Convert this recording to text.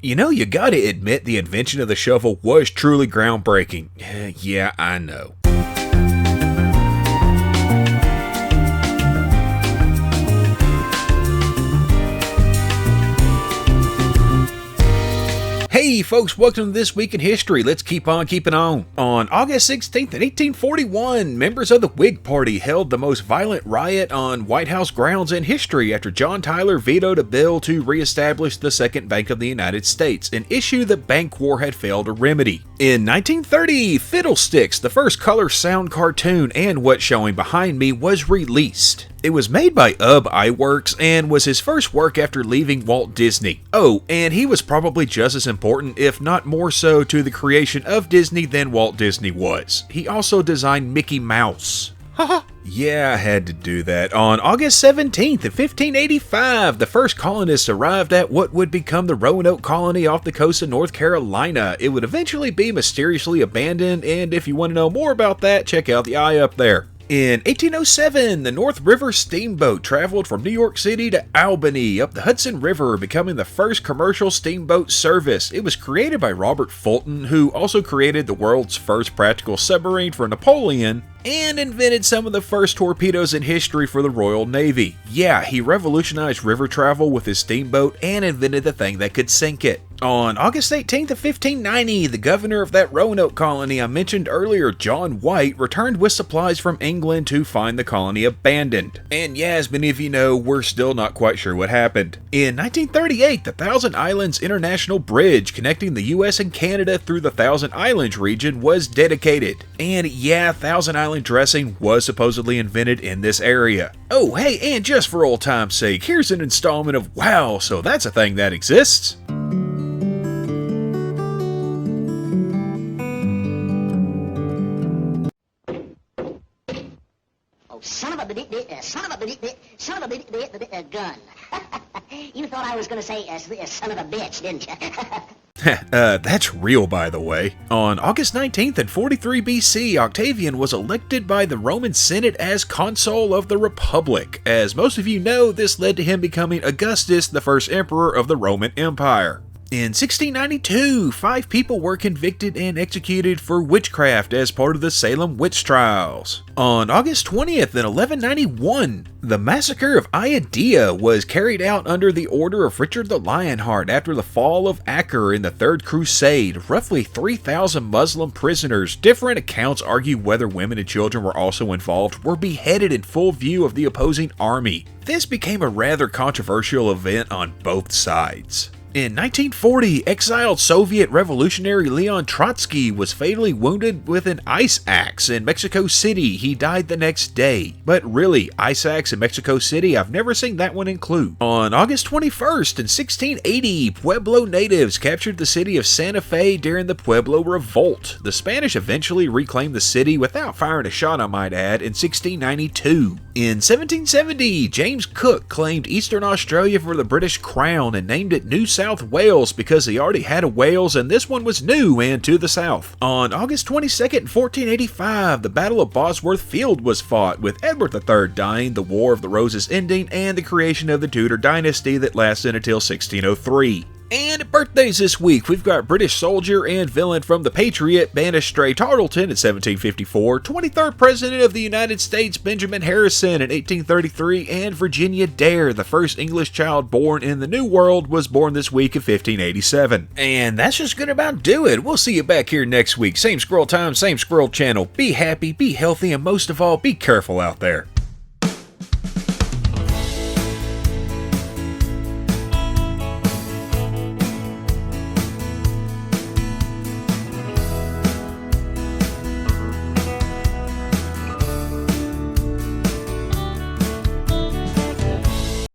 You know, you gotta admit the invention of the shovel was truly groundbreaking. Yeah, I know. Hey folks, welcome to This Week in History. Let's keep on keeping on. On August 16th, 1841, members of the Whig Party held the most violent riot on White House grounds in history after John Tyler vetoed a bill to reestablish the Second Bank of the United States, an issue the bank war had failed to remedy. In 1930, Fiddlesticks, the first color sound cartoon and what's showing behind me, was released. It was made by Iwerks and was his first work after leaving Walt Disney. Oh, and he was probably just as important, if not more so, to the creation of Disney than Walt Disney was. He also designed Mickey Mouse. Haha. Yeah, I had to do that. On August 17th of 1585, the first colonists arrived at what would become the Roanoke colony off the coast of North Carolina. It would eventually be mysteriously abandoned, and if you want to know more about that, check out the eye up there. In 1807, the North River Steamboat traveled from New York City to Albany up the Hudson River, becoming the first commercial steamboat service. It was created by Robert Fulton, who also created the world's first practical submarine for Napoleon, and invented some of the first torpedoes in history for the Royal Navy. Yeah, he revolutionized river travel with his steamboat and invented the thing that could sink it. On August 18th of 1590, the governor of that Roanoke colony I mentioned earlier, John White, returned with supplies from England to find the colony abandoned. And yeah, as many of you know, we're still not quite sure what happened. In 1938, the Thousand Islands International Bridge connecting the US and Canada through the Thousand Islands region was dedicated. And yeah, Thousand Island dressing was supposedly invented in this area. Oh hey, and just for old time's sake, here's an installment of Wow, so that's a thing that exists. Gun. You thought I was going to say son of a bitch, didn't you? That's real, by the way. On August 19th in 43 BC, Octavian was elected by the Roman Senate as Consul of the Republic. As most of you know, this led to him becoming Augustus, the first emperor of the Roman Empire. In 1692, 5 people were convicted and executed for witchcraft as part of the Salem witch trials. On August 20th in 1191, the massacre of Iadea was carried out under the order of Richard the Lionheart after the fall of Acre in the Third Crusade. Roughly 3,000 Muslim prisoners, different accounts argue whether women and children were also involved, were beheaded in full view of the opposing army. This became a rather controversial event on both sides. In 1940, exiled Soviet revolutionary Leon Trotsky was fatally wounded with an ice axe in Mexico City. He died the next day. But really, ice axe in Mexico City, I've never seen that one include. On August 21st in 1680, Pueblo natives captured the city of Santa Fe during the Pueblo Revolt. The Spanish eventually reclaimed the city without firing a shot, I might add, in 1692. In 1770, James Cook claimed Eastern Australia for the British Crown and named it New South Wales because he already had a Wales and this one was new and to the south. On August 22nd in 1485, the Battle of Bosworth Field was fought, with Edward III dying, the War of the Roses ending, and the creation of the Tudor dynasty that lasted until 1603. And birthdays this week, we've got British soldier and villain from The Patriot, Banastre Tarleton in 1754, 23rd President of the United States, Benjamin Harrison in 1833, and Virginia Dare, the first English child born in the New World, was born this week in 1587. And that's just gonna about do it. We'll see you back here next week. Same squirrel time, same squirrel channel. Be happy, be healthy, and most of all, be careful out there.